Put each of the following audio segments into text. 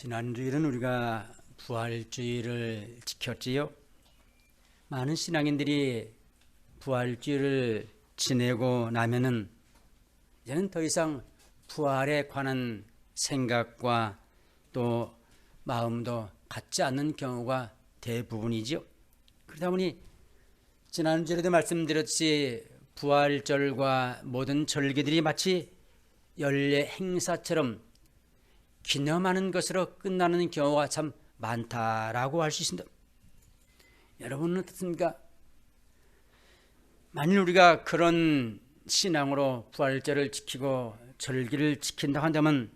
지난주일은 우리가 부활주의를 지켰지요. 많은 신앙인들이 부활주의를 지내고 나면은 이제는 더 이상 부활에 관한 생각과 또 마음도 갖지 않는 경우가 대부분이죠. 그러다 보니 지난주에도 말씀드렸듯이 부활절과 모든 절기들이 마치 연례 행사처럼 기념하는 것으로 끝나는 경우가 참 많다라고 할 수 있습니다. 여러분은 어떻습니까? 만일 우리가 그런 신앙으로 부활절을 지키고 절기를 지킨다 한다면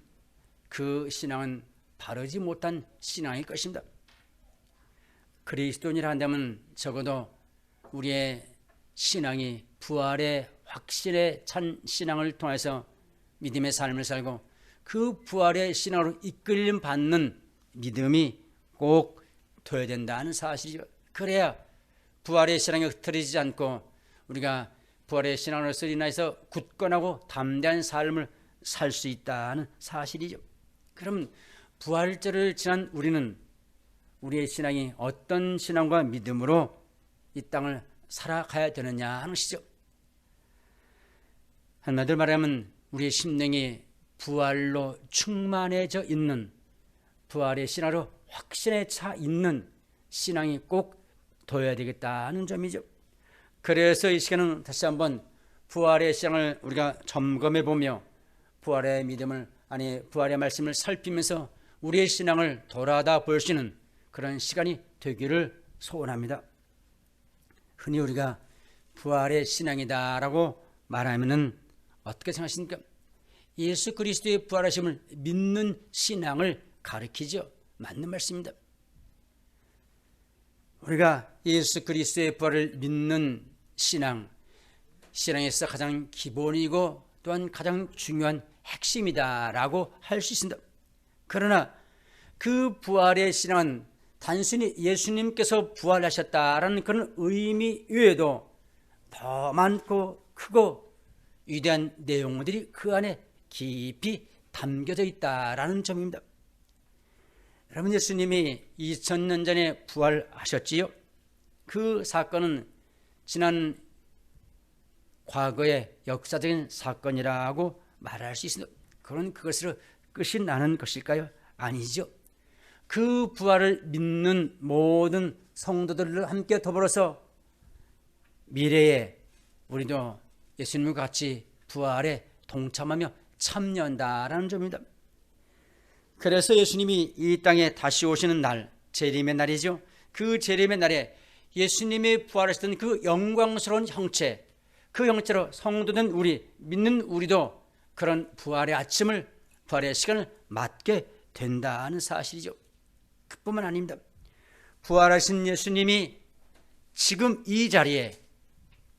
그 신앙은 바르지 못한 신앙일 것입니다. 그리스도인이라 한다면 적어도 우리의 신앙이 부활의 확신에 찬 신앙을 통해서 믿음의 삶을 살고 그 부활의 신앙으로 이끌림 받는 믿음이 꼭 되어야 된다는 사실이죠. 그래야 부활의 신앙이 흐트러지지 않고 우리가 부활의 신앙으로서 인하여서 굳건하고 담대한 삶을 살 수 있다는 사실이죠. 그럼 부활절을 지난 우리는 우리의 신앙이 어떤 신앙과 믿음으로 이 땅을 살아가야 되느냐 하는 것이죠. 한마디로 말하면 우리의 심령이 부활로 충만해져 있는, 부활의 신앙으로 확신에 차 있는 신앙이 꼭 둬야 되겠다는 점이죠. 그래서 이 시간은 다시 한번 부활의 신앙을 우리가 점검해 보며 부활의 믿음을, 부활의 말씀을 살피면서 우리의 신앙을 돌아다 볼 수 있는 그런 시간이 되기를 소원합니다. 흔히 우리가 부활의 신앙이다라고 말하면은 어떻게 생각하십니까? 예수 그리스도의 부활하심을 믿는 신앙을 가리키죠. 맞는 말씀입니다. 우리가 예수 그리스도의 부활을 믿는 신앙에서 가장 기본이고 또한 가장 중요한 핵심이다라고 할 수 있습니다. 그러나 그 부활의 신앙은 단순히 예수님께서 부활하셨다라는 그런 의미 외에도 더 많고 크고 위대한 내용들이 그 안에 깊이 담겨져 있다라는 점입니다. 여러분, 예수님이 2000년 전에 부활하셨지요. 그 사건은 지난 과거의 역사적인 사건이라고 말할 수 있습니다. 그런 그것으로 끝이 나는 것일까요? 아니죠. 그 부활을 믿는 모든 성도들을 함께 더불어서 미래에 우리도 예수님과 같이 부활에 동참하며 참여한다라는 점입니다. 그래서 예수님이 이 땅에 다시 오시는 날, 재림의 날이죠. 그 재림의 날에 예수님이 부활하셨던 그 영광스러운 형체, 그 형체로 성도된 우리, 믿는 우리도 그런 부활의 아침을, 부활의 시간을 맞게 된다는 사실이죠. 그뿐만 아닙니다. 부활하신 예수님이 지금 이 자리에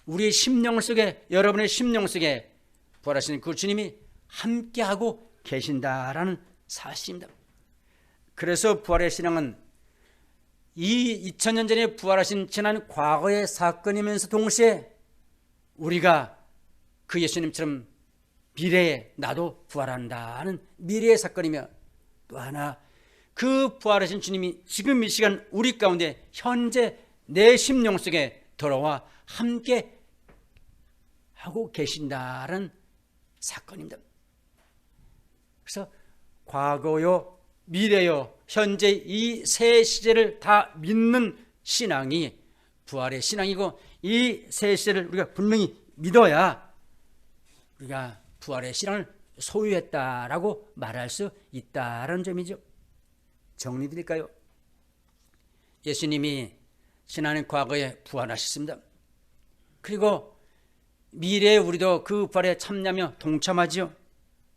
우리의 심령 속에, 여러분의 심령 속에 부활하신 그 주님이 함께하고 계신다라는 사실입니다. 그래서 부활의 신앙은 이 2000년 전에 부활하신 지난 과거의 사건이면서 동시에 우리가 그 예수님처럼 미래에 나도 부활한다는 미래의 사건이며, 또 하나 그 부활하신 주님이 지금 이 시간 우리 가운데 현재 내 심령 속에 들어와 함께 하고 계신다는 사건입니다. 그래서 과거요, 미래요, 현재 이 세 시제를 다 믿는 신앙이 부활의 신앙이고, 이 세 시제를 우리가 분명히 믿어야 우리가 부활의 신앙을 소유했다라고 말할 수 있다는 점이죠. 정리드릴까요? 예수님이 지난 과거에 부활하셨습니다. 그리고 미래에 우리도 그 부활에 참여하며 동참하지요.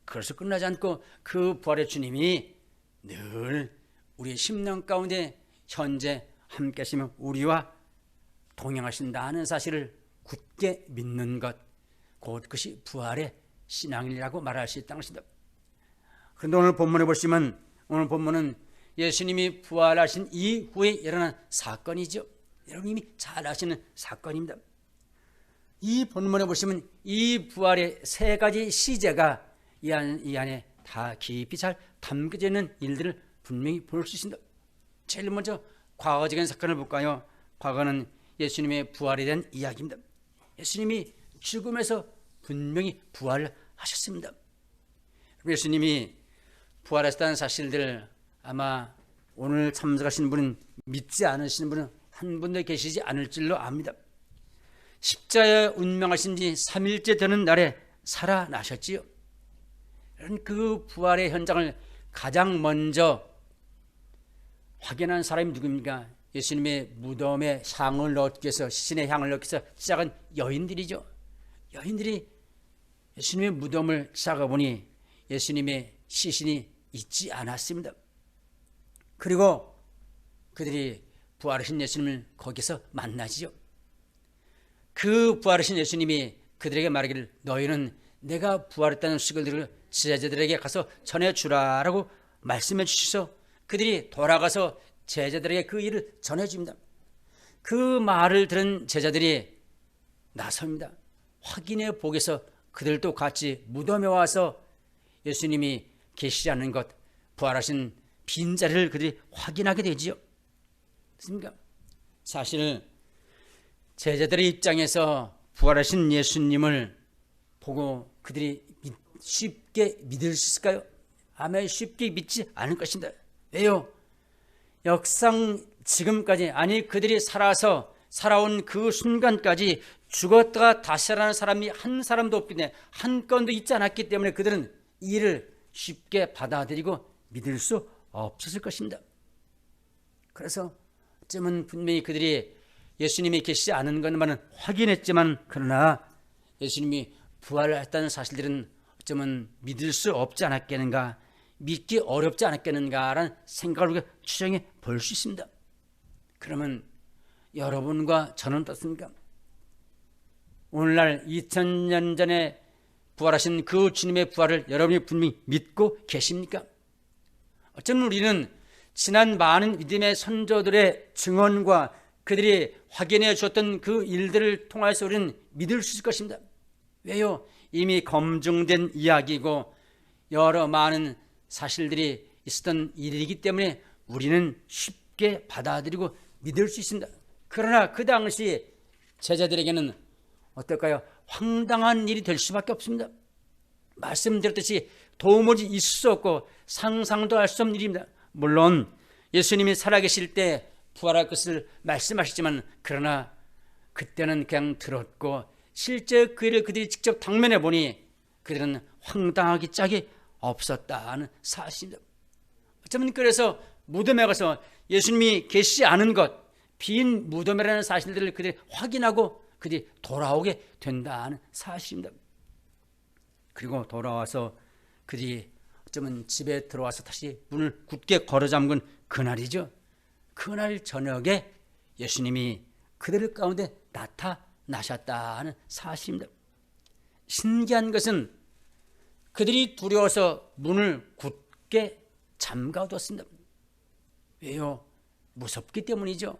그래서 끝나지 않고 그 부활의 주님이 늘 우리의 심령 가운데 현재 함께 하시며 우리와 동행하신다는 사실을 굳게 믿는 것, 그것이 부활의 신앙이라고 말할 수 있다는 것입니다. 그런데 오늘 본문에 보시면, 오늘 본문은 예수님이 부활하신 이후에 일어난 사건이죠. 여러분 이미 잘 아시는 사건입니다. 이 본문에 보시면 이 부활의 세 가지 시제가 이 안에 다 깊이 잘 담겨져 있는 일들을 분명히 볼 수 있습니다. 제일 먼저 과거적인 사건을 볼까요? 과거는 예수님의 부활에 대한 이야기입니다. 예수님이 죽음에서 분명히 부활하셨습니다. 예수님이 부활하셨다는 사실들 아마 오늘 참석하신 분은 믿지 않으시는 분은 한 분도 계시지 않을 줄로 압니다. 십자가에 운명하신 지 3일째 되는 날에 살아나셨지요. 그 부활의 현장을 가장 먼저 확인한 사람이 누굽니까? 예수님의 무덤에 향을 넣기 위해서, 시신의 향을 넣기 위해서 시작한 여인들이죠. 여인들이 예수님의 무덤을 찾아보니 예수님의 시신이 있지 않았습니다. 그리고 그들이 부활하신 예수님을 거기서 만나지요. 그 부활하신 예수님이 그들에게 말하기를 너희는 내가 부활했다는 소식을 제자들에게 가서 전해주라라고 말씀해 주셔서 그들이 돌아가서 제자들에게 그 일을 전해줍니다. 그 말을 들은 제자들이 나섭니다. 확인해 보기 위해서 그들도 같이 무덤에 와서 예수님이 계시지 않는 것, 부활하신 빈자리를 그들이 확인하게 되지요. 그렇습니까? 사실 제자들의 입장에서 부활하신 예수님을 보고 그들이 쉽게 믿을 수 있을까요? 아마 쉽게 믿지 않을 것입니다. 왜요? 역상 지금까지, 아니 그들이 살아온 그 순간까지 죽었다가 다시 살아나는 사람이 한 사람도 없기 때문에, 한 건도 있지 않았기 때문에 그들은 이 일을 쉽게 받아들이고 믿을 수 없었을 것입니다. 그래서 어쩌면 분명히 그들이 예수님이 계시지 않은 것만은 확인했지만, 그러나 예수님이 부활했다는 사실들은 어쩌면 믿을 수 없지 않았겠는가, 믿기 어렵지 않았겠는가라는 생각을 우리가 추정해 볼 수 있습니다. 그러면 여러분과 저는 어떻습니까? 오늘날 2000년 전에 부활하신 그 주님의 부활을 여러분이 분명히 믿고 계십니까? 어쩌면 우리는 지난 많은 믿음의 선조들의 증언과 그들이 확인해 주었던 그 일들을 통해서 우리는 믿을 수 있을 것입니다. 왜요? 이미 검증된 이야기고 여러 많은 사실들이 있었던 일이기 때문에 우리는 쉽게 받아들이고 믿을 수 있습니다. 그러나 그 당시 제자들에게는 어떨까요? 황당한 일이 될 수밖에 없습니다. 말씀드렸듯이 도무지 있을 수 없고 상상도 할 수 없는 일입니다. 물론 예수님이 살아계실 때 부활할 것을 말씀하셨지만, 그러나 그때는 그냥 들었고 실제 그 일을 그들이 직접 당면해 보니 그들은 황당하기 짝이 없었다는 사실입니다. 어쩌면 그래서 무덤에 가서 예수님이 계시지 않은 것, 빈 무덤이라는 사실들을 그들이 확인하고 그들이 돌아오게 된다는 사실입니다. 그리고 돌아와서 그들이 어쩌면 집에 들어와서 다시 문을 굳게 걸어 잠근 그날이죠. 그날 저녁에 예수님이 그들 가운데 나타나셨다는 사실입니다. 신기한 것은 그들이 두려워서 문을 굳게 잠가뒀습니다. 왜요? 무섭기 때문이죠.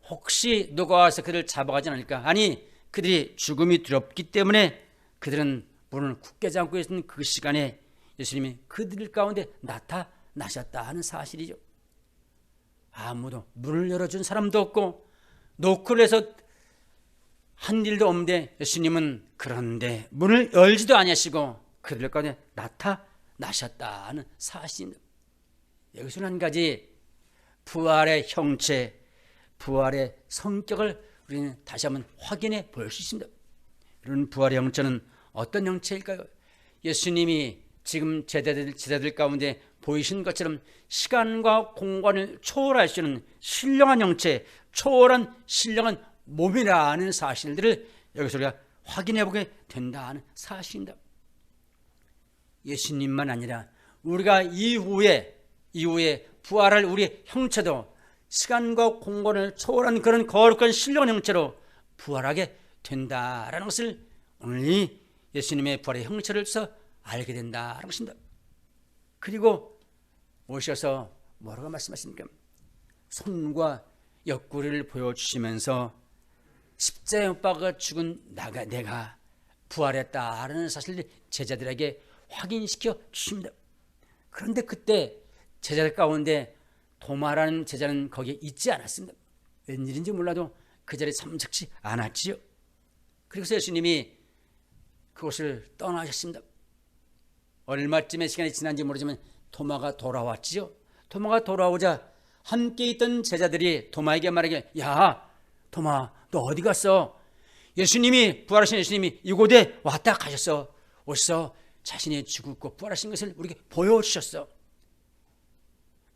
혹시 누가 와서 그들을 잡아가지 않을까? 아니, 그들이 죽음이 두렵기 때문에 그들은 문을 굳게 잠고 있는 그 시간에 예수님이 그들 가운데 나타나셨다 하는 사실이죠. 아무도 문을 열어준 사람도 없고 노크를 해서 한 일도 없는데 예수님은 그런데 문을 열지도 아니하시고 그들 가운데 나타나셨다는 사실입니다. 여기서는 한 가지 부활의 형체, 부활의 성격을 우리는 다시 한번 확인해 볼 수 있습니다. 이런 부활의 형체는 어떤 형체일까요? 예수님이 지금 제자들 가운데 보이신 것처럼 시간과 공간을 초월할 수 있는 신령한 형체, 초월한 신령한 몸이라는 사실들을 여기서 우리가 확인해 보게 된다는 사실입니다. 예수님만 아니라 우리가 이후에 부활할 우리의 형체도 시간과 공간을 초월한 그런 거룩한 신령한 형체로 부활하게 된다라는 것을 오늘 이 예수님의 부활의 형체를 통해서 알게 된다는 것입니다. 그리고 오셔서 뭐라고 말씀하십니까? 손과 옆구리를 보여주시면서 십자가에 못 박아 죽은 내가 부활했다라는 사실을 제자들에게 확인시켜 주십니다. 그런데 그때 제자들 가운데 도마라는 제자는 거기에 있지 않았습니다. 웬일인지 몰라도 그 자리에 참석지 않았지요. 그래서 예수님이 그곳을 떠나셨습니다. 얼마쯤의 시간이 지난지 모르지만 도마가 돌아왔지요. 도마가 돌아오자 함께 있던 제자들이 도마에게 말하기를, 야 도마, 너 어디 갔어? 예수님이, 부활하신 예수님이 이곳에 왔다 가셨어. 오셔서 자신이 죽고 부활하신 것을 우리에게 보여주셨어.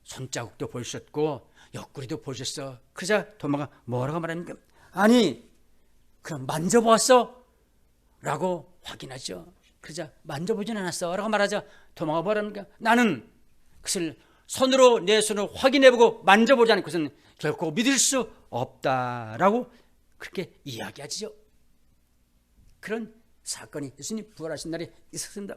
손자국도 보여주셨고 옆구리도 보여주셨어. 그러자 도마가 뭐라고 말합니까? 아니 그럼 만져보았어? 라고 확인하죠. 그러자 만져보진 않았어 라고 말하자 도마가 뭐랍니까? 나는 그것을 손으로, 내 손으로 확인해보고 만져보지 않고서는 결코 믿을 수 없다라고 그렇게 이야기하죠. 그런 사건이 예수님 부활하신 날에 있었습니다.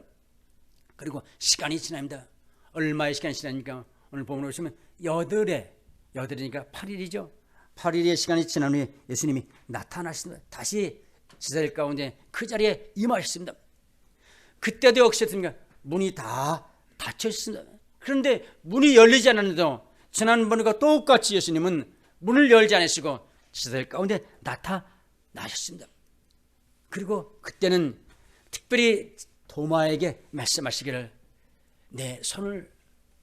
그리고 시간이 지납니다. 얼마의 시간이 지납니까? 오늘 본문을 보시면 여덟이니까 8일이죠. 8일의 시간이 지난 후에 예수님이 나타나셨습니다. 다시 제자들 가운데 그 자리에 임하셨습니다. 그때도 역시 어떻습니까? 문이 다 닫혀 있습니다. 그런데 문이 열리지 않았는데도 지난번과 똑같이 예수님은 문을 열지 않으시고 제자들 가운데 나타나셨습니다. 그리고 그때는 특별히 도마에게 말씀하시기를, 내 손을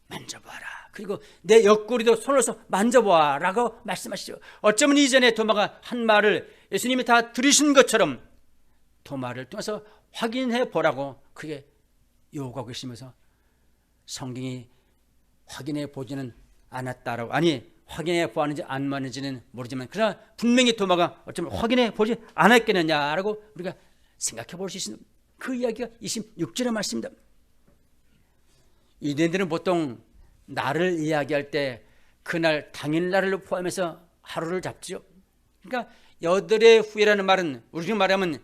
만져봐라. 그리고 내 옆구리도 손으로서 만져보아 라고 말씀하시죠. 어쩌면 이전에 도마가 한 말을 예수님이 다 들으신 것처럼 도마를 통해서 확인해 보라고 그게 요구하고 계시면서 성경이 확인해 보지는 않았다라고, 아니 확인해 보았는지 안 맞는지는 모르지만 그러나 분명히 도마가 어쩌면 확인해 보지 않았겠느냐라고 우리가 생각해 볼 수 있습니다. 그 이야기가 26절의 말씀입니다. 유대인들은 보통 날을 이야기할 때 그날 당일날을 포함해서 하루를 잡죠. 그러니까 여덟의 후에라는 말은 우리가 말하면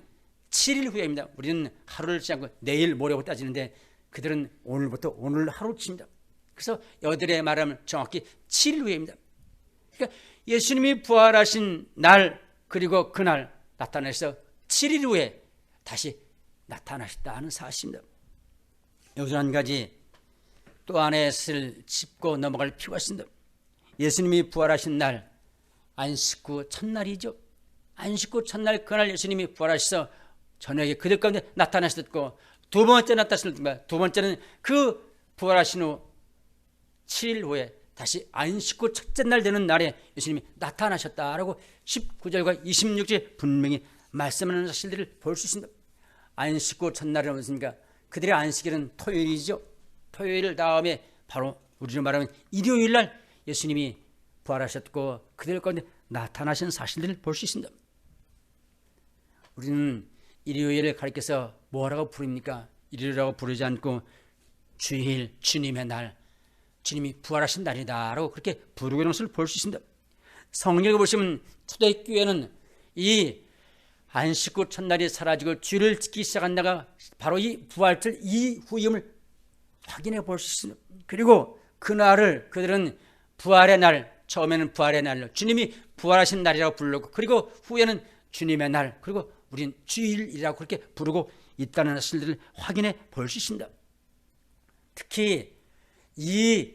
7일 후에입니다. 우리는 하루를 치지 않고 내일 모레부터 따지는데 그들은 오늘부터 오늘 하루 칩니다. 그래서 여덟의 말하면 정확히 7일 후에입니다. 그러니까 예수님이 부활하신 날 그리고 그날 나타나셔서 7일 후에 다시 나타나셨다는 사실입니다. 여기서 한 가지 또 안에를 짚고 넘어갈 필요가 있습니다. 예수님이 부활하신 날 안식 후 첫날이죠. 안식 후 첫날 그날 예수님이 부활하셔서 저녁에 그들 가운데 나타나셨고 두 번째 나타나셨습니다. 두 번째는 그 부활하신 후 7일 후에 다시 안식 후 첫째 날 되는 날에 예수님이 나타나셨다라고 19절과 26절에 분명히 말씀하는 사실들을 볼 수 있습니다. 안식 후 첫날은 무엇입니까? 그들의 안식일은 토요일이죠. 토요일 다음에 바로 우리로 말하면 일요일 날 예수님이 부활하셨고 그들 가운데 나타나신 사실들을 볼 수 있습니다. 우리는 일요일을 가리켜서 뭐라고 부릅니까? 일요일이라고 부르지 않고 주일, 주님의 날, 주님이 부활하신 날이다라고 그렇게 부르고 있는 것을 볼 수 있습니다. 성경에 보시면 초대교회는 이 안식 후 첫날이 사라지고 주일을 지키기 시작한 날가 바로 이 부활절 이후임을 확인해 볼 수 있습니다. 그리고 그날을 그들은 부활의 날, 처음에는 부활의 날로 주님이 부활하신 날이라고 부르고 그리고 후에는 주님의 날, 그리고 우린 주일이라고 그렇게 부르고 있다는 사실들을 확인해 볼 수 있습니다. 특히 이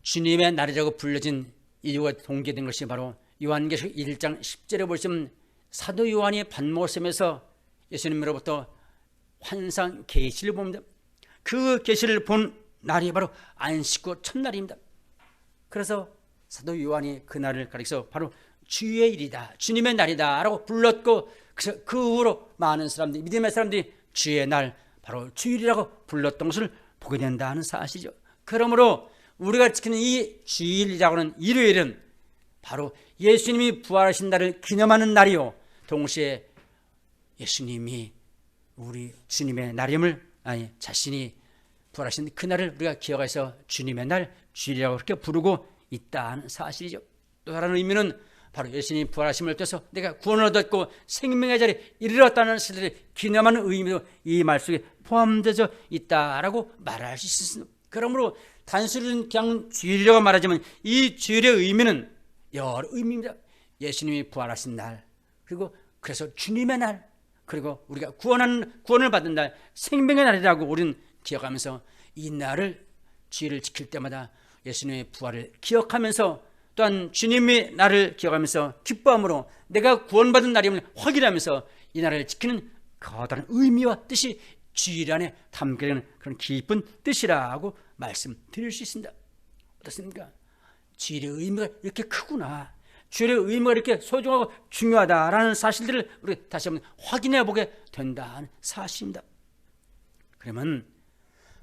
주님의 날이라고 불려진 이유가 동기된 것이 바로 요한계시록 1장 10절에 보시면 사도 요한이 반모섬에서 예수님으로부터 환상 계시를 봅니다. 그 계시를 본 날이 바로 안식 후 첫날입니다. 그래서 사도 요한이 그 날을 가리켜서 바로 주의 일이다, 주님의 날이다 라고 불렀고 그래서 그 후로 많은 사람들이, 믿음의 사람들이 주의 날, 바로 주일이라고 불렀던 것을 보게 된다는 사실이죠. 그러므로 우리가 지키는 이 주일이라고 하는 일요일은 바로 예수님이 부활하신 날을 기념하는 날이요, 동시에 예수님이 우리 주님의 날임을, 아니 자신이 부활하신 그날을 우리가 기억해서 주님의 날, 주일이라고 그렇게 부르고 있다는 사실이죠. 또 다른 의미는 바로 예수님이 부활하심을 통해서 내가 구원을 얻었고 생명의 자리에 이르렀다는 사실을 기념하는 의미도 이 말 속에 포함되어 있다라고 말할 수 있습니다. 그러므로 단순히 그냥 주일이라고 말하지만 이 주일의 의미는 여러 의미입니다. 예수님이 부활하신 날, 그리고 그래서 주님의 날, 그리고 우리가 구원을 받은 날, 생명의 날이라고 우리는 기억하면서 이 날을 주일을 지킬 때마다 예수님의 부활을 기억하면서 또한 주님이 나를 기억하면서 기뻐함으로 내가 구원받은 날임을 확인하면서 이 날을 지키는 거다한 의미와 뜻이 주일 안에 담겨있는 그런 깊은 뜻이라고 말씀드릴 수 있습니다. 어떻습니까? 주일의 의미가 이렇게 크구나, 주일의 의미가 이렇게 소중하고 중요하다라는 사실들을 우리 다시 한번 확인해 보게 된다는 사실입니다. 그러면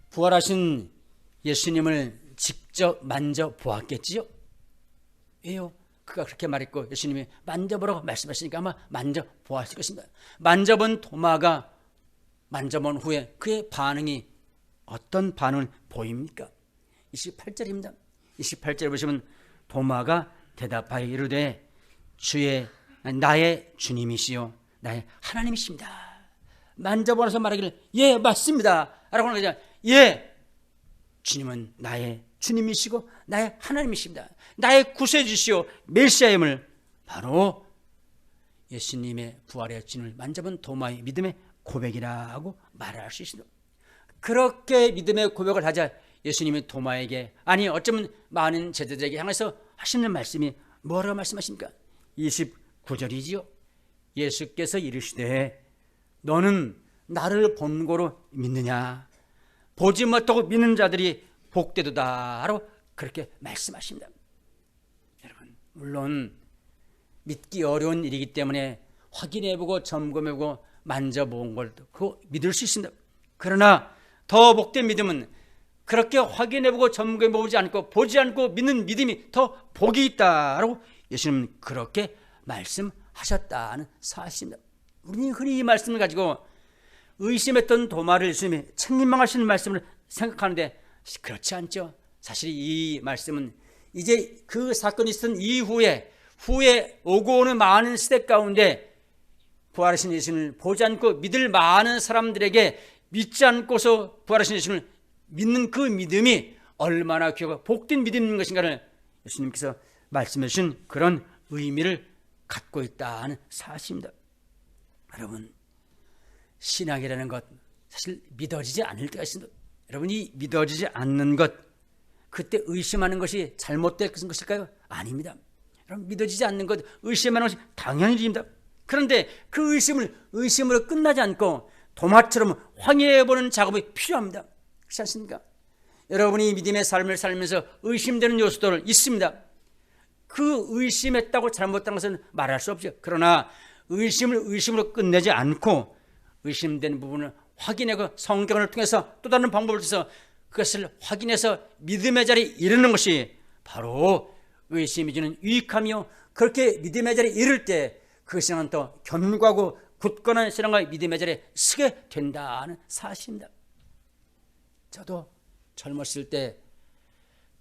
부활하신 예수님을 직접 만져보았겠지요? 왜요? 그가 그렇게 말했고 예수님이 만져보라고 말씀하시니까 아마 만져보았을 것입니다. 만져본 도마가 만져본 후에 그의 반응이 어떤 반응을 보입니까? 28절입니다. 28절에 보시면 도마가 대답하여 이르되 주의 나의 주님이시요 나의 하나님이십니다. 만져보면서 말하기를 예 맞습니다 라고 하는 거죠. 예, 주님은 나의 주님이시고 나의 하나님이십니다. 나의 구세주시오 메시아임을 바로 예수님의 부활의 주님을 만져본 도마의 믿음의 고백이라고 말할 수 있습니다. 그렇게 믿음의 고백을 하자 예수님이 도마에게, 아니 어쩌면 많은 제자들에게 향해서 하시는 말씀이 뭐라고 말씀하십니까? 29절이지요. 예수께서 이르시되 너는 나를 본고로 믿느냐? 보지 못하고 믿는 자들이 복되도다라고 그렇게 말씀하십니다. 여러분, 물론 믿기 어려운 일이기 때문에 확인해보고 점검해보고 만져본 걸 그거 믿을 수 있습니다. 그러나 더 복된 믿음은 그렇게 확인해보고 점검해보지 않고 보지 않고 믿는 믿음이 더 복이 있다라고 예수님은 그렇게 말씀하셨다는 사실입니다. 우리는 흔히 이 말씀을 가지고 의심했던 도마를 예수님이 책망하시는 말씀을 생각하는데 그렇지 않죠. 사실 이 말씀은 이제 그 사건이 있었던 이후에 오고 오는 많은 시대 가운데 부활하신 예수님을 보지 않고 믿을 많은 사람들에게 믿지 않고서 부활하신 예수님을 믿는 그 믿음이 얼마나 귀하고 복된 믿음인 것인가를 예수님께서 말씀해 주신 그런 의미를 갖고 있다는 사실입니다. 여러분, 신앙이라는 것 사실 믿어지지 않을 때가 있습니다. 여러분, 이 믿어지지 않는 것, 그때 의심하는 것이 잘못된 것일까요? 아닙니다. 여러분, 믿어지지 않는 것, 의심하는 것이 당연한 일입니다. 그런데 그 의심으로 끝나지 않고 도마처럼 확인해보는 작업이 필요합니다. 그렇지 않습니까? 여러분이 믿음의 삶을 살면서 의심되는 요소들 있습니다. 그 의심했다고 잘못된 것은 말할 수 없죠. 그러나 의심으로 끝내지 않고 의심된 부분을 확인하고 성경을 통해서 또 다른 방법을 통해서 그것을 확인해서 믿음의 자리에 이르는 것이 바로 의심이 주는 유익함이요, 그렇게 믿음의 자리에 이를 때 그 신앙은 또 견고하고 굳건한 신앙과 믿음의 자리에 서게 된다는 사실입니다. 저도 젊었을 때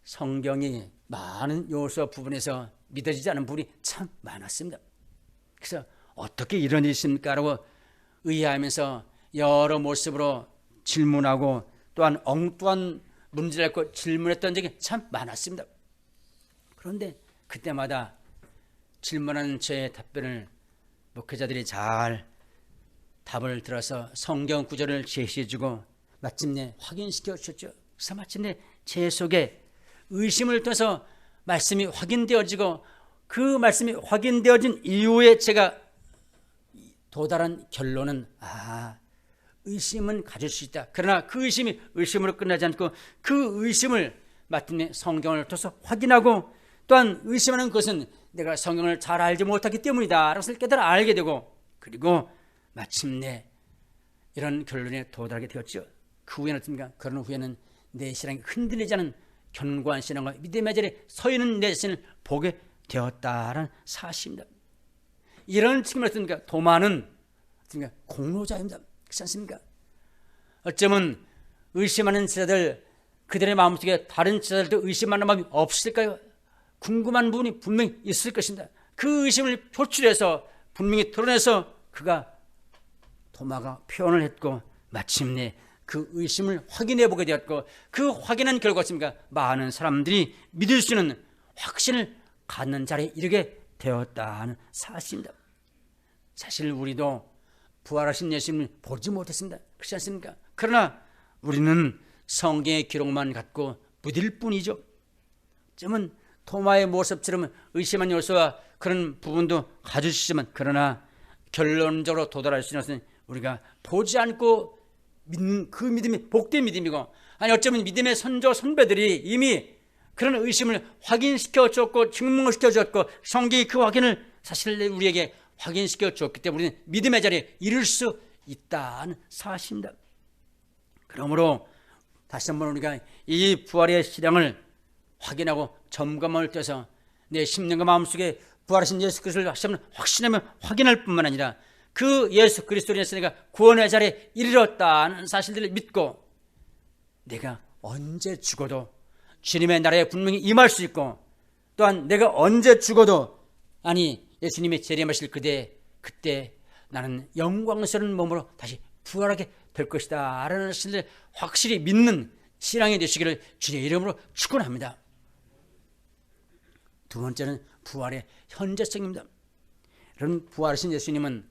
성경이 많은 요소 부분에서 믿어지지 않은 부분이 참 많았습니다. 그래서 어떻게 이런 일이 있습니까? 라고 의아하면서 여러 모습으로 질문하고 또한 엉뚱한 문제를 갖고 질문했던 적이 참 많았습니다. 그런데 그때마다 질문하는 제 답변을 목회자들이 잘 답을 들어서 성경 구절을 제시해주고 마침내 확인시켜 주셨죠. 그래서 마침내 제 속에 의심을 통해서 말씀이 확인되어지고 그 말씀이 확인되어진 이후에 제가 도달한 결론은 의심은 가질 수 있다. 그러나 그 의심이 의심으로 끝나지 않고 그 의심을 마침내 성경을 통해서 확인하고 또한 의심하는 것은 내가 성경을 잘 알지 못하기 때문이다 라는 것을 깨달아 알게 되고 그리고 마침내 이런 결론에 도달하게 되었죠. 그 후에는 어떻습니까? 그런 후에는 내 신앙이 흔들리지 않은 견고한 신앙과 믿음의 자리에 서 있는 내 자신을 보게 되었다라는 사실입니다. 이런 측면에서 어떻습니까? 도마는 어떻습니까? 공로자입니다. 그렇지 않습니까? 어쩌면 의심하는 제자들, 그들의 마음속에 다른 제자들도 의심하는 마음이 없을까요? 궁금한 부분이 분명히 있을 것입니다. 그 의심을 표출해서 분명히 드러내서 그가 도마가 표현을 했고 마침내 그 의심을 확인해 보게 되었고 그 확인한 결과가 있습니까? 많은 사람들이 믿을 수 있는 확신을 갖는 자리에 이르게 되었다는 사실입니다. 사실 우리도 부활하신 예수님을 보지 못했습니다. 그렇지 않습니까? 그러나 우리는 성경의 기록만 갖고 부딜 뿐이죠. 쯤은 토마의 모습처럼 의심한 요소와 그런 부분도 가지시지만, 그러나 결론적으로 도달할 수 있는 것은 우리가 보지 않고 믿는 그 믿음이 복된 믿음이고, 아니 어쩌면 믿음의 선조 선배들이 이미 그런 의심을 확인시켜 줬고 증명시켜 줬고, 성경이 그 확인을 사실 우리에게 확인시켜 줬기 때문에 우리는 믿음의 자리에 이를 수 있다는 사실입니다. 그러므로 다시 한번 우리가 이 부활의 실향을 확인하고 점검을 떼서 내 심령과 마음속에 부활하신 예수 그리스도를 다시 한번 확신하며 확인할 뿐만 아니라 그 예수 그리스도로 인해서 내가 구원의 자리에 이르렀다는 사실들을 믿고, 내가 언제 죽어도 주님의 나라에 분명히 임할 수 있고, 또한 내가 언제 죽어도 아니 예수님이 재림하실 그때 나는 영광스러운 몸으로 다시 부활하게 될 것이다 라는 사실을 확실히 믿는 신앙이 되시기를 주님의 이름으로 축원합니다. 두 번째는 부활의 현재성입니다. 여러분, 부활하신 예수님은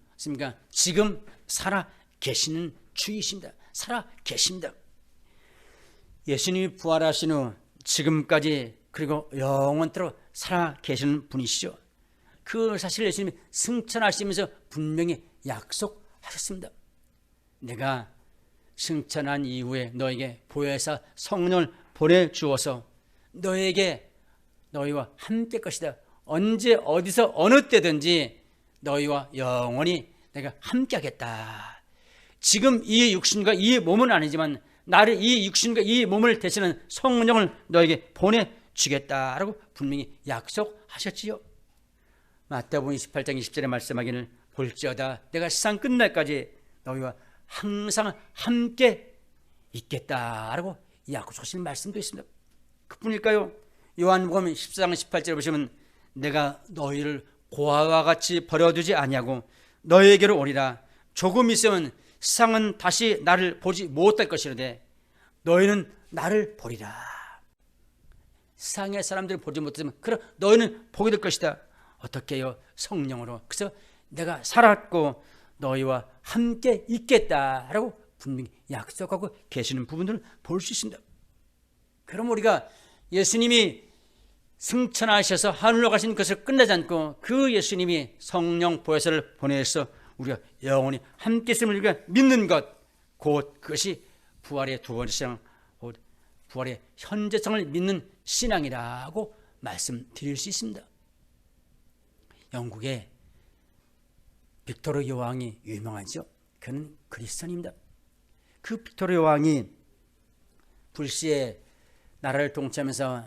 지금 살아 계시는 주이십니다. 살아 계십니다. 예수님이 부활하신 후 지금까지 그리고 영원토록 살아 계시는 분이시죠. 그 사실을 예수님이 승천하시면서 분명히 약속하셨습니다. 내가 승천한 이후에 너에게 보혜사 성령을 보내주어서 너희와 함께 것이다. 언제 어디서 어느 때든지 너희와 영원히 내가 함께 하겠다. 지금 이 육신과 이 몸은 아니지만 나를 이 육신과 이 몸을 대신하는 성령을 너에게 보내주겠다라고 분명히 약속하셨지요. 마태복음 28장 20절에 말씀하기를 볼지어다 내가 세상 끝날까지 너희와 항상 함께 있겠다라고 약속하신 말씀도 있습니다. 그뿐일까요? 요한복음 14장 18절에 보시면 내가 너희를 고아와 같이 버려두지 아니하고 너희에게로 오리라. 조금 있으면 세상은 다시 나를 보지 못할 것이로되 너희는 나를 보리라. 세상의 사람들을 보지 못하지만 그럼 너희는 보게 될 것이다. 어떻게 해요? 성령으로. 그래서 내가 살았고 너희와 함께 있겠다라고 분명히 약속하고 계시는 부분들을 볼 수 있습니다. 그럼 우리가 예수님이 승천하셔서 하늘로 가신 것을 끝내지 않고 그 예수님이 성령 보혜사를 보내서 우리가 영원히 함께 있음을 우리가 믿는 것, 곧 그것이 부활의 두 번째 신앙, 곧 부활의 현재성을 믿는 신앙이라고 말씀드릴 수 있습니다. 영국의 빅토르 여왕이 유명하죠. 그는 그리스도인입니다. 그 빅토르 여왕이 불시에 나라를 통치하면서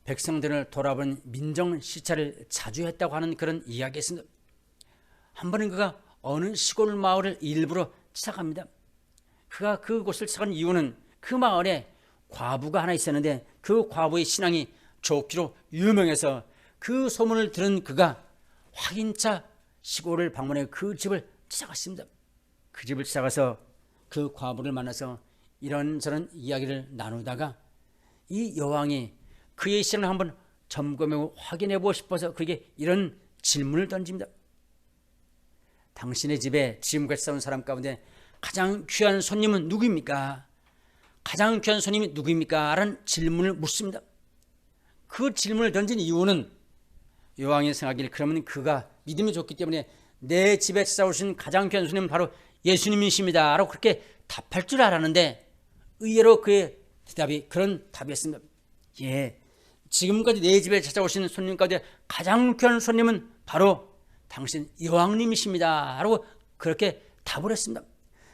백성들을 돌아본 민정 시찰을 자주 했다고 하는 그런 이야기가 있습니다. 한 번은 그가 어느 시골 마을을 일부러 찾아갑니다. 그가 그곳을 찾아간 이유는 그 마을에 과부가 하나 있었는데 그 과부의 신앙이 좋기로 유명해서 그 소문을 들은 그가 확인차 시골을 방문해 그 집을 찾아갔습니다. 그 집을 찾아가서 그 과부를 만나서 이런저런 이야기를 나누다가 이 여왕이 그의 신앙을 한번 점검하고 확인해보고 싶어서 그에게 이런 질문을 던집니다. 당신의 집에 지금까지 싸운 사람 가운데 가장 귀한 손님은 누구입니까? 가장 귀한 손님이 누구입니까? 라는 질문을 묻습니다. 그 질문을 던진 이유는 여왕이 생각하기를 그러면 그가 믿음이 좋기 때문에 내 집에 찾아오신 가장 귀한 손님은 바로 예수님이십니다 라고 그렇게 답할 줄 알았는데 의외로 그의 대답이 그런 답이었습니다. 예, 지금까지 내 집에 찾아오신 손님 가운데 가장 귀한 손님은 바로 당신 여왕님이십니다 라고 그렇게 답을 했습니다.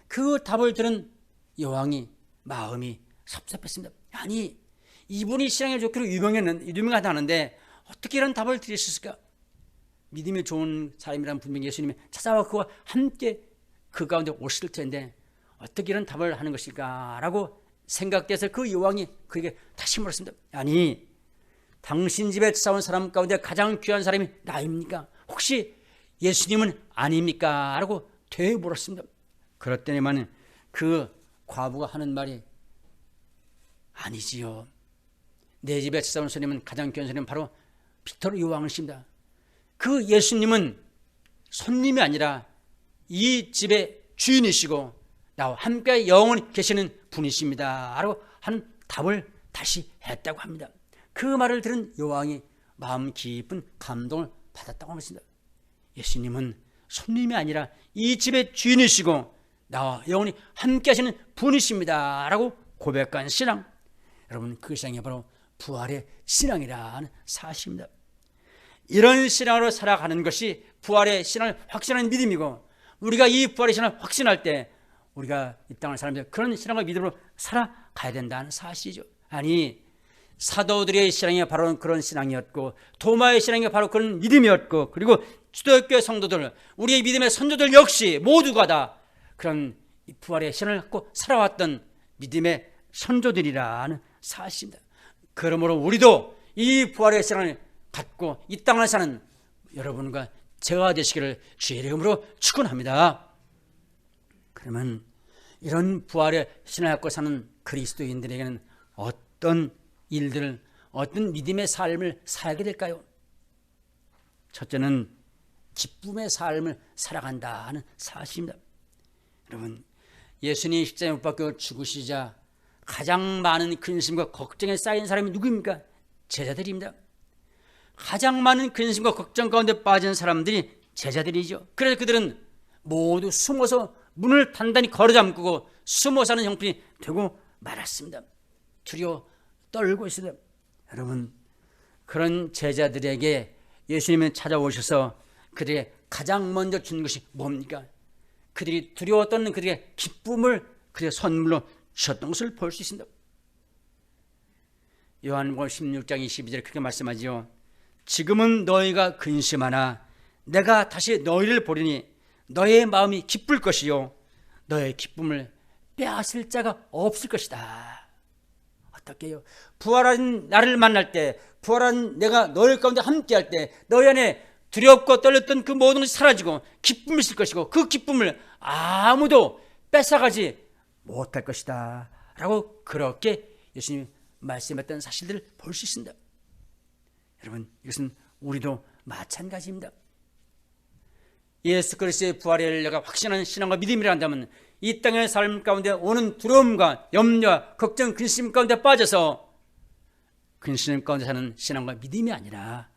그 답을 들은 여왕이 마음이 섭섭했습니다. 아니, 이분이 신앙에 좋기로 유명하다는데 어떻게 이런 답을 드릴 수 있을까? 믿음이 좋은 사람이라면 분명히 예수님이 찾아와 그와 함께 그 가운데 오실 텐데 어떻게 이런 답을 하는 것일까? 라고 생각돼서 그 여왕이 그에게 다시 물었습니다. 아니, 당신 집에 찾아온 사람 가운데 가장 귀한 사람이 나입니까? 혹시 예수님은 아닙니까? 라고 되물었습니다. 그랬더니만 그 과부가 하는 말이 아니지요. 내 집에 찾아온 손님은 가장 귀한 손님은 바로 빅토르 여왕이십니다. 그 예수님은 손님이 아니라 이 집의 주인이시고 나와 함께 영원히 계시는 분이십니다 라고 하는 답을 다시 했다고 합니다. 그 말을 들은 여왕이 마음 깊은 감동을 받았다고 합니다. 예수님은 손님이 아니라 이 집의 주인이시고 나와 영원히 함께 하시는 분이십니다 라고 고백한 신앙, 여러분 그 신앙이 바로 부활의 신앙이라는 사실입니다. 이런 신앙으로 살아가는 것이 부활의 신앙을 확신하는 믿음이고, 우리가 이 부활의 신앙을 확신할 때 우리가 이 땅을 살면서 그런 신앙과 믿음으로 살아가야 된다는 사실이죠. 아니, 사도들의 신앙이 바로 그런 신앙이었고, 도마의 신앙이 바로 그런 믿음이었고, 그리고 초대교회 성도들, 우리의 믿음의 선조들 역시 모두가 다 그런 부활의 신앙을 갖고 살아왔던 믿음의 선조들이라는 사실입니다. 그러므로 우리도 이 부활의 신앙을 갖고 이 땅을 사는 여러분과 제가 되시기를 주의 이름으로 축원합니다. 그러면 이런 부활의 신앙을 갖고 사는 그리스도인들에게는 어떤 일들을, 어떤 믿음의 삶을 살게 될까요? 첫째는 기쁨의 삶을 살아간다는 사실입니다. 여러분, 예수님이 십자가에 못 박혀 죽으시자 가장 많은 근심과 걱정에 쌓인 사람이 누구입니까? 제자들입니다. 가장 많은 근심과 걱정 가운데 빠진 사람들이 제자들이죠. 그래서 그들은 모두 숨어서 문을 단단히 걸어잠그고 숨어 사는 형편이 되고 말았습니다. 두려워 떨고 있습니다. 여러분, 그런 제자들에게 예수님은 찾아오셔서 그들에게 가장 먼저 준 것이 뭡니까? 그들이 두려워 떨는 그들에게 기쁨을 그들의 선물로 주셨던 것을 볼 수 있습니다. 요한복음 16장 22절에 그렇게 말씀하지요. 지금은 너희가 근심하나 내가 다시 너희를 보리니 너의 마음이 기쁠 것이요 너의 기쁨을 빼앗을 자가 없을 것이다. 어떻게 해요? 부활한 나를 만날 때, 부활한 내가 너희 가운데 함께할 때 너희 안에 두렵고 떨렸던 그 모든 것이 사라지고 기쁨이 있을 것이고 그 기쁨을 아무도 뺏어가지 못할 것이다 라고 그렇게 예수님이 말씀했던 사실들을 볼 수 있습니다. 여러분, 이것은 우리도 마찬가지입니다. 예수 그리스도의 부활을 내가 확신하는 신앙과 믿음이라 한다면 이 땅의 삶 가운데 오는 두려움과 염려와 걱정, 근심 가운데 빠져서 근심 가운데 사는 신앙과 믿음이 아니라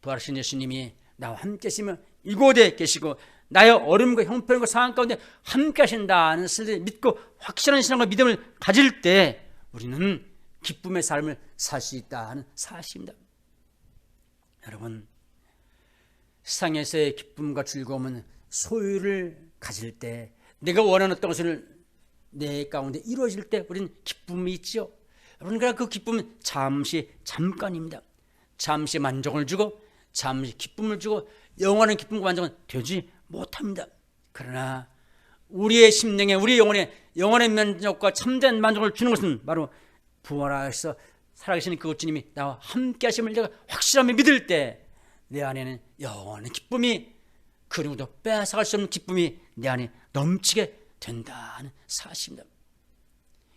부활하신 예수님이 나와 함께 계시며 이곳에 계시고 나의 어려움과 형편과 상황 가운데 함께 하신다는 것을 믿고 확실한 신앙과 믿음을 가질 때 우리는 기쁨의 삶을 살 수 있다는 사실입니다. 여러분, 세상에서의 기쁨과 즐거움은 소유를 가질 때, 내가 원하는 어떤 것을 내 가운데 이루어질 때 우리는 기쁨이 있죠. 여러분, 그러나 그 기쁨은 잠깐입니다. 잠시 만족을 주고 잠시 기쁨을 주고 영원한 기쁨과 만족은 되지 못합니다. 그러나 우리의 심령에, 우리의 영혼에 영원의 만족과 참된 만족을 주는 것은 바로 부활하셔서 살아계시는 그 주님이 나와 함께 하심을 내가 확실하게 믿을 때 내 안에는 영원한 기쁨이, 그 누구도 빼앗아갈 수 없는 기쁨이 내 안에 넘치게 된다는 사실입니다.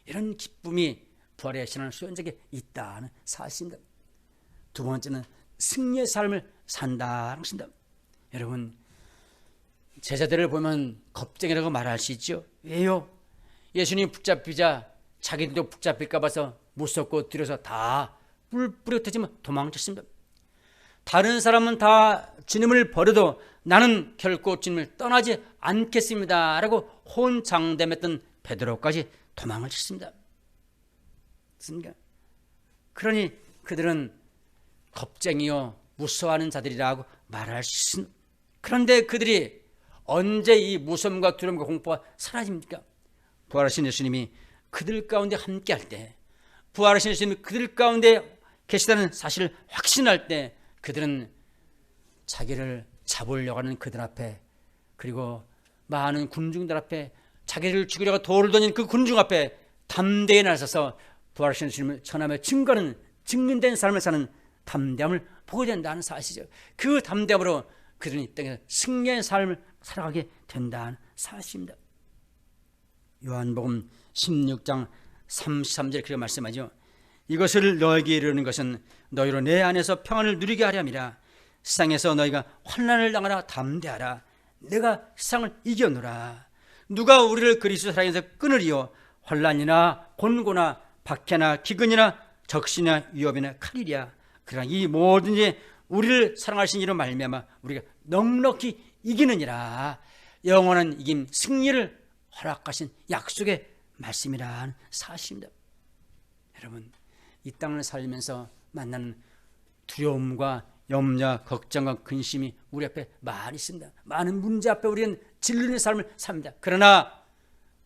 이런 기쁨이 부활의 신앙 수련자에게 있다는 사실입니다. 두 번째는 승리의 삶을 산다는 것입니다. 여러분, 제자들을 보면 겁쟁이라고 말할 수 있죠. 왜요? 예수님 붙잡히자 자기들도 붙잡힐까 봐서 무섭고 두려워서 다 뿔뿔이 흩어지면 도망쳤습니다. 다른 사람은 다 주님을 버려도 나는 결코 주님을 떠나지 않겠습니다 라고 혼장담했던 베드로까지 도망을 쳤습니다. 그러니 그들은 겁쟁이요 무서워하는 자들이라고 말할 수 있습니다. 그런데 그들이 언제 이 무서움과 두려움과 공포가 사라집니까? 부활하신 예수님이 그들 가운데 함께할 때, 부활하신 예수님이 그들 가운데 계시다는 사실을 확신할 때 그들은 자기를 잡으려고 하는 그들 앞에, 그리고 많은 군중들 앞에, 자기를 죽이려고 돌을 던진 그 군중 앞에 담대히 나서서 부활하신 예수님을 전하며 증거하는, 증명된 삶을 사는 담대함을 보게 된다는 사실이죠. 그 담대함으로 그들은 이 땅에서 승리의 삶을 살아가게 된다는 사실입니다. 요한복음 16장 33절에 그렇게 말씀하죠. 이것을 너에게 이르는 것은 너희로 내 안에서 평안을 누리게 하려 함이라. 세상에서 너희가 환난을 당하나 담대하라. 내가 세상을 이겨노라. 누가 우리를 그리스도 사랑에서 끊으리요? 환난이나 곤고나 박해나 기근이나 적신이나 위협이나 칼이랴. 그러나 이 모든지 우리를 사랑하신 이로 말미암아 우리가 넉넉히 이기느니라. 영원한 이김 승리를 허락하신 약속의 말씀이란 사실입니다. 여러분, 이 땅을 살면서 만나는 두려움과 염려, 걱정과 근심이 우리 앞에 많이 있습니다. 많은 문제 앞에 우리는 질리는 삶을 삽니다. 그러나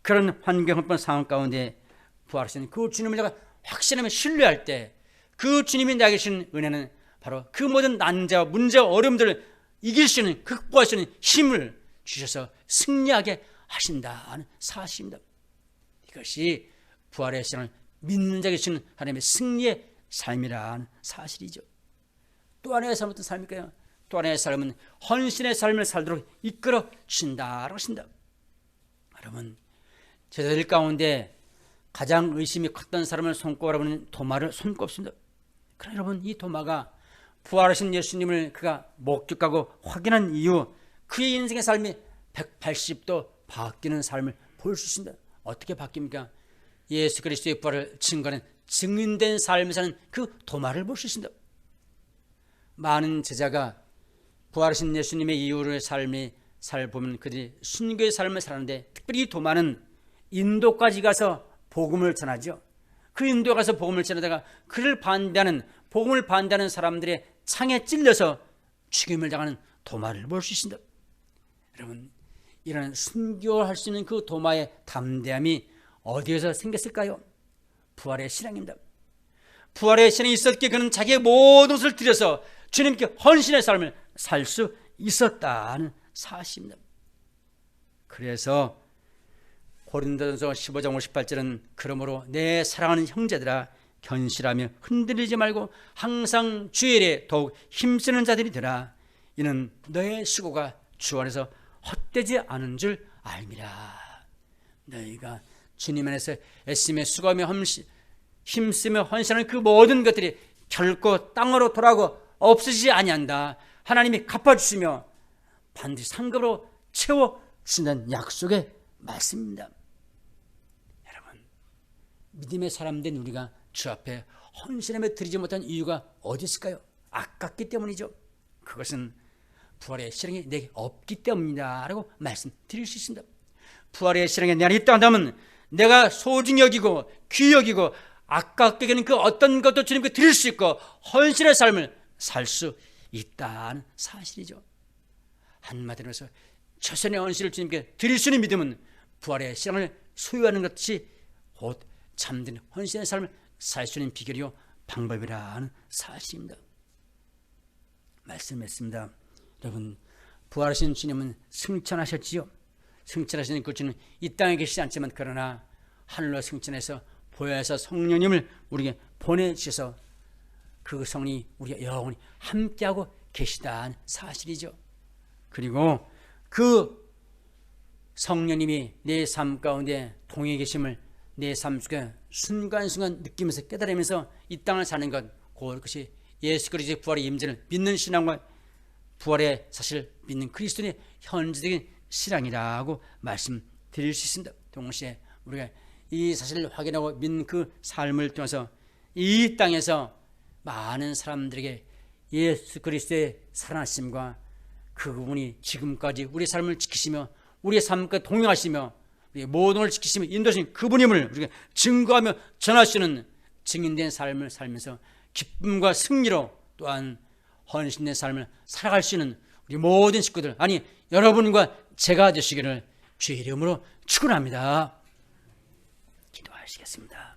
그런 환경 한번 상황 가운데 부활하신 그 주님을 내가 확신하며 신뢰할 때 그 주님이 나에게 주신 은혜는 바로 그 모든 난제와 문제와 어려움들을 이길 수 있는, 극복할 수 있는 힘을 주셔서 승리하게 하신다는 사실입니다. 이것이 부활의 신앙을 믿는 자에게 주는 하나님의 승리의 삶이라는 사실이죠. 또 하나의 삶은 어떤 삶일까요? 또 하나의 삶은 헌신의 삶을 살도록 이끌어 주신다라고 하신다. 여러분, 제자들 가운데 가장 의심이 컸던 사람을 손꼽으라고 하는 도마를 손꼽습니다. 그러나 여러분, 이 도마가 부활하신 예수님을 그가 목격하고 확인한 이후 그의 인생의 삶이 180도 바뀌는 삶을 볼 수 있습니다. 어떻게 바뀝니까? 예수 그리스도의 부활을 증거하는 증인된 삶을 사는 그 도마를 볼 수 있습니다. 많은 제자가 부활하신 예수님의 이후의 삶을 보면 그들이 순교의 삶을 살았는데, 특별히 이 도마는 인도까지 가서 복음을 전하죠. 그 인도에 가서 복음을 전하다가 그를 반대하는, 복음을 반대하는 사람들의 창에 찔려서 죽임을 당하는 도마를 볼 수 있습니다. 여러분, 이런 순교할 수 있는 그 도마의 담대함이 어디에서 생겼을까요? 부활의 신앙입니다. 부활의 신앙이 있었기에 그는 자기의 모든 것을 들여서 주님께 헌신의 삶을 살 수 있었다는 사실입니다. 그래서 고린도전서 15장 58절은 그러므로 내 사랑하는 형제들아 견실하며 흔들리지 말고 항상 주의 일에 더욱 힘쓰는 자들이 되라. 이는 너의 수고가 주 안에서 헛되지 않은 줄 알미라. 너희가 주님 안에서 애쓰며 수고하며 힘쓰며 헌신하는 그 모든 것들이 결코 땅으로 돌아가고 없어지지 아니한다. 하나님이 갚아주시며 반드시 상급으로 채워주신다는 약속의 말씀입니다. 여러분, 믿음의 사람 된 우리가 주 앞에 헌신하며 드리지 못한 이유가 어디 있을까요? 아깝기 때문이죠. 그것은 부활의 실행이 내게 없기 때문이다 라고 말씀드릴 수 있습니다. 부활의 실행이 내 안에 있다 한다면 내가 소중히 여기고 귀히 여기고 아깝게 여기는 그 어떤 것도 주님께 드릴 수 있고 헌신의 삶을 살 수 있다는 사실이죠. 한마디로 해서 최선의 헌신을 주님께 드릴 수 있는 믿음은 부활의 신앙을 소유하는 것이 곧 참된 헌신의 삶을 살 수 있는 비결이요 방법이라는 사실입니다. 말씀했습니다. 여러분, 부활하신 주님은 승천하셨지요. 승천하신 그 주님은 이 땅에 계시지 않지만 그러나 하늘로 승천해서 보혜사 성령님을 우리에게 보내주셔서 그 성령이 우리가 영원히 함께하고 계시다는 사실이죠. 그리고 그 성령님이 내 삶 가운데 동행해 계심을 내 삶 속에 순간순간 느끼면서 깨달으면서 이 땅을 사는 것, 그것이 예수 그리스도의 부활의 임재를 믿는 신앙과 부활의 사실을 믿는 그리스도인의 현재적인 신앙이라고 말씀드릴 수 있습니다. 동시에 우리가 이 사실을 확인하고 믿는 그 삶을 통해서 이 땅에서 많은 사람들에게 예수 그리스도의 살아나심과 그분이 지금까지 우리의 삶을 지키시며 우리의 삶과 동행하시며 우리의 모든 걸 지키시며 인도하신 그분임을 우리가 증거하며 전할 수 있는 증인된 삶을 살면서 기쁨과 승리로 또한 헌신된 삶을 살아갈 수 있는 우리 모든 식구들, 아니 여러분과 제가 되시기를 주의 이름으로 축원합니다. 기도하시겠습니다.